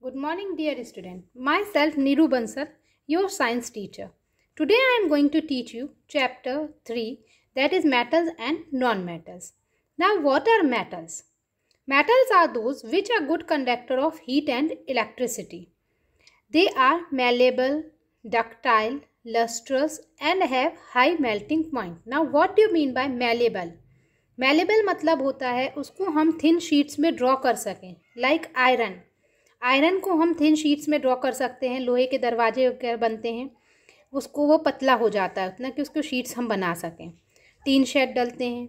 Good morning, dear student. Myself Niru Bansal, your science teacher. Today I am going to teach you chapter 3, that is metals and non-metals. Now, what are metals? Metals are those which are good conductor of heat and electricity. They are malleable, ductile, lustrous and have high melting point. Now, what do you mean by malleable? Malleable मतलब होता है उसको हम thin sheets में draw कर सकें, like iron. Iron को हम थिन शीट्स में ड्रॉ कर सकते हैं. लोहे के दरवाजे वगैरह बनते हैं, उसको वो पतला हो जाता है उतना कि उसको शीट्स हम बना सकें. टीन शेड डलते हैं.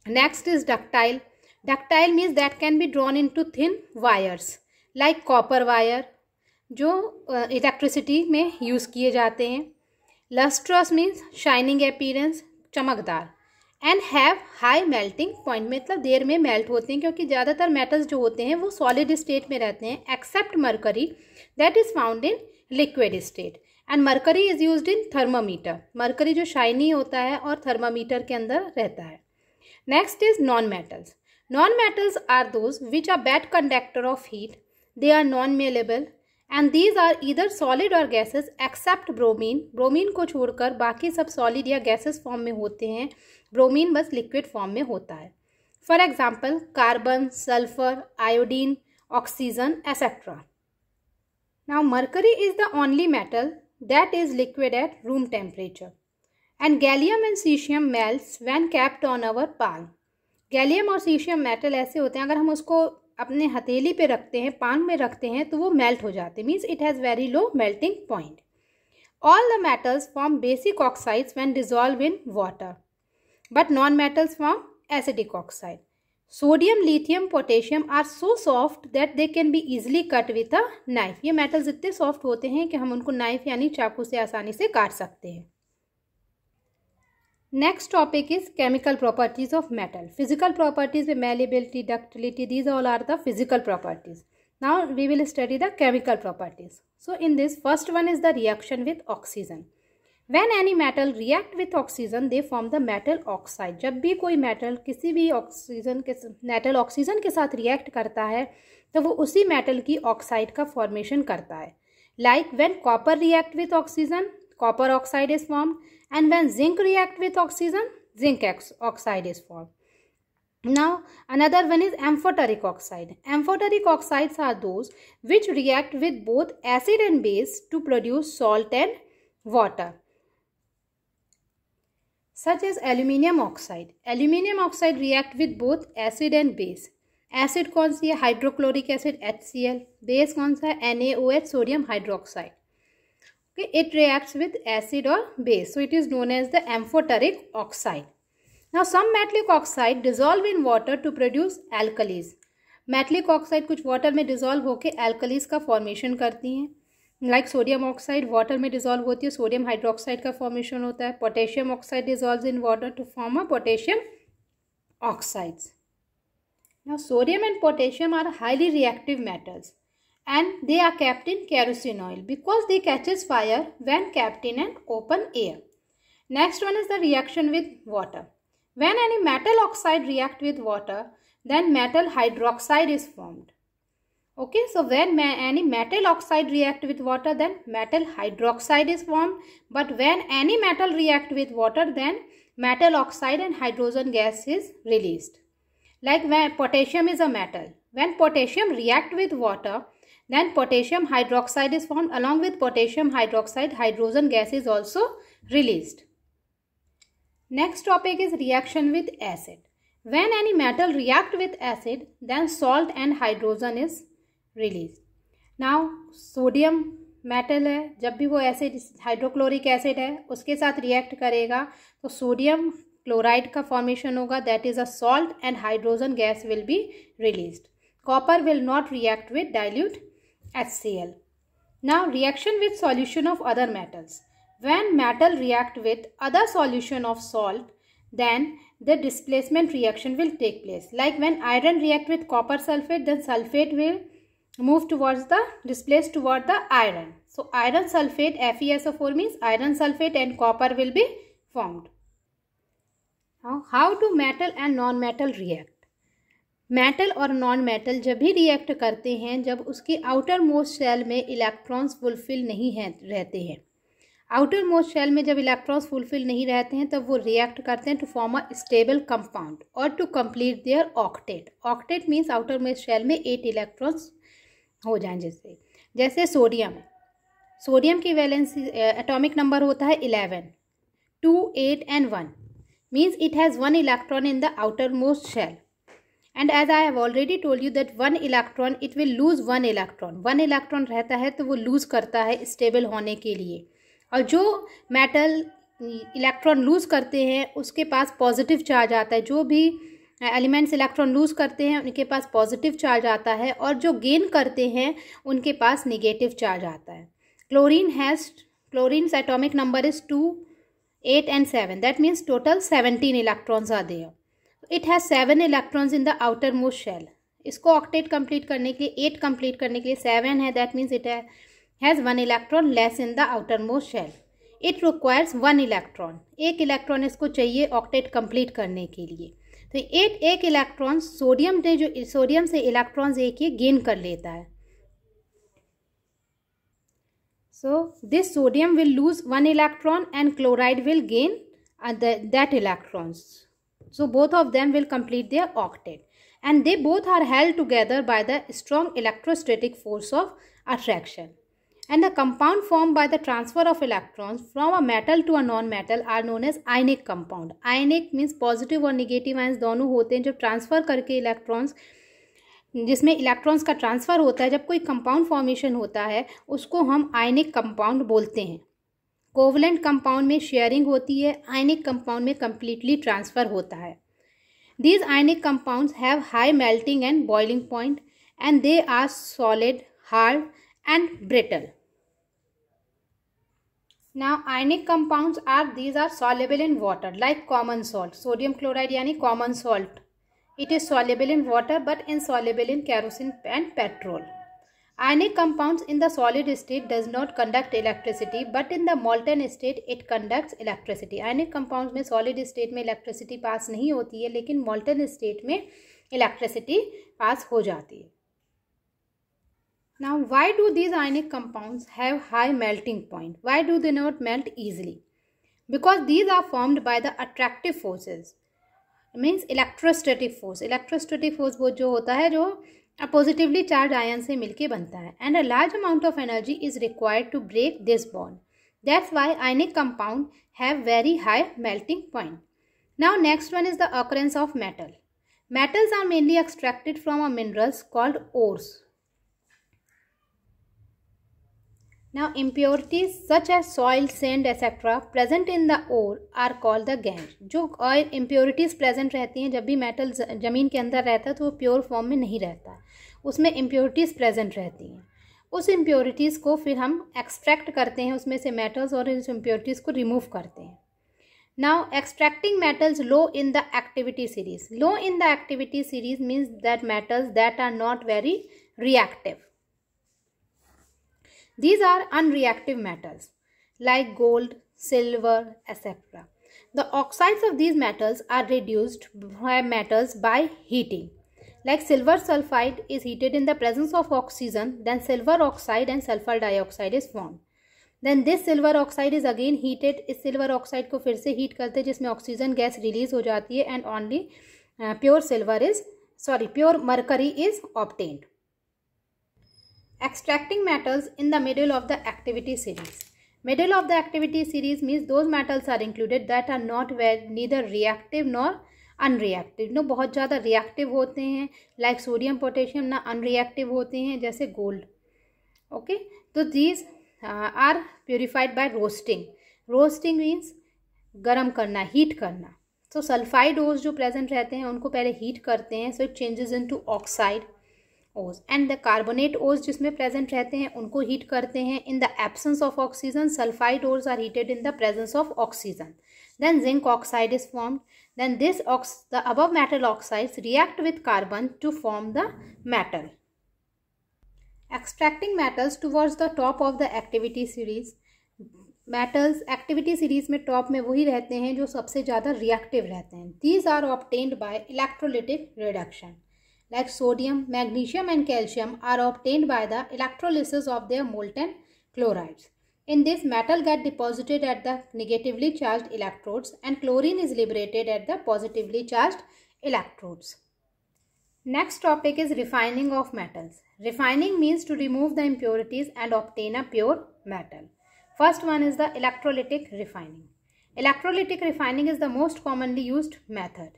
Next is ductile. Ductile means that can be drawn into thin wires like copper wire जो इलेक्ट्रिसिटी में यूज़ किए जाते हैं. लस्ट्रस मीन्स शाइनिंग अपीयरेंस, चमकदार. And have high melting point, मतलब देर में मेल्ट होते हैं क्योंकि ज़्यादातर मेटल्स जो होते हैं वो सॉलिड स्टेट में रहते हैं except mercury that is found in liquid state. And mercury is used in thermometer. Mercury जो शाइनी होता है और थर्मामीटर के अंदर रहता है. Next is non metals. Non metals are those which are bad conductor of heat. They are non malleable and these are either solid और gases except bromine. Bromine को छोड़कर बाकी सब सॉलिड या गैसेस फॉर्म में होते हैं. ब्रोमीन बस लिक्विड फॉर्म में होता है. For example carbon, sulphur, iodine, oxygen etcetera. Now mercury is the only metal that is liquid at room temperature and gallium and caesium melts when kept on our palm. Gallium और caesium metal ऐसे होते हैं अगर हम उसको अपने हथेली पे रखते हैं, पाम में रखते हैं तो वो मेल्ट हो जाते हैं. Means it has very low melting point. All the metals form basic oxides when dissolve in water but non-metals form acidic oxide. Sodium, lithium, potassium are so soft that they can be easily cut with a knife. ये metals इतने soft होते हैं कि हम उनको knife यानी चाकू से आसानी से काट सकते हैं. Next topic is chemical properties of metal. Physical properties with malleability, ductility, these all are the physical properties. Now we will study the chemical properties. So in this, first one is the reaction with oxygen. When any metal react with oxygen, they form the metal oxide. जब भी कोई metal किसी भी metal oxygen के साथ react करता है तो वो उसी मेटल की ऑक्साइड का फॉर्मेशन करता है. Like when copper react with oxygen, copper oxide is form. And when zinc react with oxygen, zinc oxide is form. Now another one is amphoteric oxide. Amphoteric oxides are those which react with both acid and base to produce salt and water. Such as aluminium oxide. Aluminium oxide react with both acid and base. Acid कौन सी है? Hydrochloric acid HCl. Base कौन सा है? NaOH, sodium hydroxide. Okay, it reacts with acid or base, so it is known as the amphoteric oxide. Now some metallic oxide dissolve in water to produce alkalis. Metallic oxide कुछ water में dissolve होकर alkalis का formation करती हैं. Like sodium oxide water में dissolve होती है, sodium hydroxide का फॉर्मेशन होता है. Potassium oxide dissolves in water to form a potassium oxides. Now sodium and potassium are highly reactive metals and they are kept in kerosene oil because they catches fire when kept in an open air. Next one is the reaction with water. When any metal oxide react with water then metal hydroxide is formed. Okay, so when any metal oxide react with water, then metal hydroxide is formed. But when any metal react with water, then metal oxide and hydrogen gas is released. Like when potassium is a metal, when potassium react with water, then potassium hydroxide is formed. Along with potassium hydroxide, hydrogen gas is also released. Next topic is reaction with acid. When any metal react with acid, then salt and hydrogen is released. Now sodium metal है, जब भी वो acid hydrochloric acid है उसके साथ react करेगा तो sodium chloride का फॉर्मेशन होगा, that is a salt and hydrogen gas will be released. Copper will not react with dilute HCl. Now reaction with solution of other metals. When metal react with other solution of salt, then the displacement reaction will take place. Like when iron react with copper sulfate, then sulfate will move towards the displace toward the iron. So iron sulfate FeSO4 means iron sulfate and copper will be formed. Now how do metal and non-metal react? Metal और non metal जब भी react करते हैं जब उसके outer most shell में electrons fulfil नहीं रहते हैं। आउटर मोस्ट शेल में जब इलेक्ट्रॉन्स फुलफिल नहीं रहते हैं तब वो रिएक्ट करते हैं to form a stable compound और to complete their octet. Octet means outermost shell में 8 इलेक्ट्रॉन्स हो जाएं। जैसे सोडियम की वैलेंसी एटॉमिक नंबर होता है 11, 2, 8 and 1 means it has 1 electron in the outermost shell, and as I have already told you that 1 electron it will lose 1 electron. 1 electron रहता है तो वो लूज करता है स्टेबल होने के लिए, और जो मेटल इलेक्ट्रॉन लूज करते हैं उसके पास पॉजिटिव चार्ज आता है। जो भी एलिमेंट्स इलेक्ट्रॉन लूज करते हैं उनके पास पॉजिटिव चार्ज आता है, और जो गेन करते हैं उनके पास निगेटिव चार्ज आता है। Chlorine's atomic number is 2, 8 and 7. That means total 17 electrons are there. It has 7 electrons in the outermost shell. इसको ऑक्टेट कंप्लीट करने के लिए 8 कंप्लीट करने के लिए 7 है। That means it has 1 electron less in the outermost shell. It requires 1 electron. एक electron इसको चाहिए ऑक्टेट कंप्लीट करने के लिए। तो एक इलेक्ट्रॉन सोडियम से इलेक्ट्रॉन्स एक ये गेन कर लेता है। So this sodium will lose 1 electron and chloride will gain that electrons. So both of them will complete their octet, and they both are held together by the strong electrostatic force of attraction. And the compound formed by the transfer of electrons from a metal to a non-metal are known as ionic compound. Ionic means positive और negative ions दोनों होते हैं। जब transfer करके electrons जिसमें electrons का transfer होता है, जब कोई कंपाउंड फॉर्मेशन होता है उसको हम आयनिक कंपाउंड बोलते हैं। कोवलेंट कंपाउंड में शेयरिंग होती है, आयनिक कंपाउंड में कम्प्लीटली ट्रांसफ़र होता है। These ionic compounds have high melting and boiling point and they are solid, hard and brittle. Now ionic compounds are soluble in water like common salt. Sodium chloride यानी common salt. It is soluble in water but insoluble in kerosene and petrol. Ionic compounds in the solid state does not conduct electricity, but in the molten state it conducts electricity. Ionic compounds में solid state में electricity pass नहीं होती है, लेकिन molten state में electricity pass हो जाती है। Now, why do these ionic compounds have high melting point? Why do they not melt easily? Because these are formed by the attractive forces. Means electrostatic force. Electrostatic force वो जो होता है जो positively charge ion से मिलके बनता है। And a large amount of energy is required to break this bond. That's why ionic compound have very high melting point. Now next one is the occurrence of metal. Metals are mainly extracted from a minerals called ores. Now impurities such as soil, sand, etc. present in the ore are called the gangue. जो oil impurities present रहती हैं जब भी metal ज़मीन के अंदर रहता है तो वो प्योर फॉर्म में नहीं रहता, उसमें impurities present रहती हैं। उस impurities को फिर हम एक्सट्रैक्ट करते हैं उसमें से मेटल्स और इस impurities को रिमूव करते हैं। Now extracting metals low in the activity series. Low in the activity series means that metals that are not very reactive. These are unreactive metals like gold, silver, etc. The oxides of these metals are reduced by heating. Like silver sulfide is heated in the presence of oxygen, then silver oxide and sulfur dioxide is formed. Then this silver oxide is again heated. इस silver oxide को फिर से heat करते हैं जिसमें oxygen gas release हो जाती है and only pure mercury is obtained. Extracting metals in the middle of the activity series. Middle of the activity series means those metals are included that are not neither reactive nor unreactive. No बहुत ज़्यादा reactive होते हैं like sodium, potassium, ना unreactive होते हैं जैसे gold. Okay, तो these are purified by roasting. Roasting means गर्म करना, heat करना. So sulfide ores जो present रहते हैं उनको पहले heat करते हैं, so it changes into oxide ores. And the carbonate ores जिसमें present रहते हैं उनको heat करते हैं. In the absence of oxygen, sulfide ores are heated in the presence of oxygen. Then zinc oxide is formed. Then the above metal oxides react with carbon to form the metal. Extracting metals towards the top of the activity series. Metals activity series में top में वही रहते हैं जो सबसे ज़्यादा reactive रहते हैं. These are obtained by electrolytic reduction. like sodium, magnesium and calcium are obtained by the electrolysis of their molten chlorides. In this, metal get deposited at the negatively charged electrodes and chlorine is liberated at the positively charged electrodes. Next topic is refining of metals. Refining means to remove the impurities and obtain a pure metal. First one is the electrolytic refining. Electrolytic refining is the most commonly used method.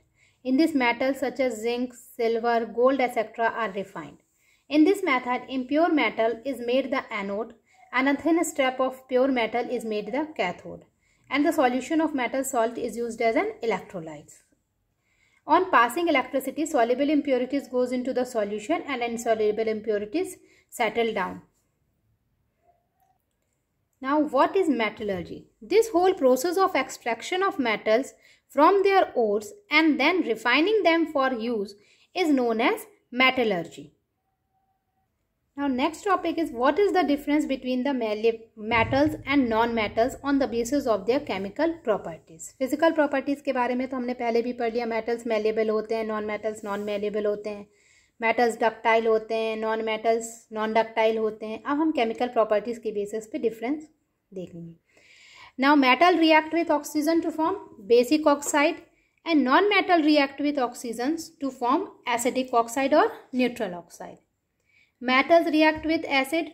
In this, metals such as zinc, silver, gold, etc. are refined. In this method, impure metal is made the anode and a thin strip of pure metal is made the cathode. And the solution of metal salt is used as an electrolyte. On passing electricity, soluble impurities goes into the solution and insoluble impurities settle down. Now, what is metallurgy? This whole process of extraction of metals from their ores and then refining them for use is known as metallurgy. Now, next topic is what is the difference between the metals and non-metals on the basis of their chemical properties. Physical properties के बारे में तो हमने पहले भी पढ़ लिया. Metals malleable होते हैं, non-metals non-malleable होते हैं. Metals ductile होते हैं, non-metals non-ductile होते हैं. अब हम chemical properties के basis पे difference देख लेंगे. Now, metal react with oxygen to form basic oxide and non-metal react with oxygens to form acidic oxide or neutral oxide. Metals react with acid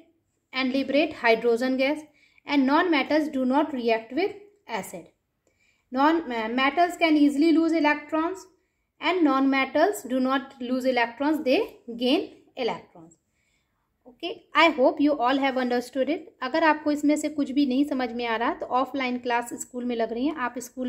and liberate hydrogen gas and non-metals do not react with acid. Non-metals can easily lose electrons and non-metals do not lose electrons, they gain electrons. Okay, I hope you all have understood it. अगर आपको इसमें से कुछ भी नहीं समझ में आ रहा तो ऑफलाइन क्लास स्कूल में लग रही है, आप स्कूल में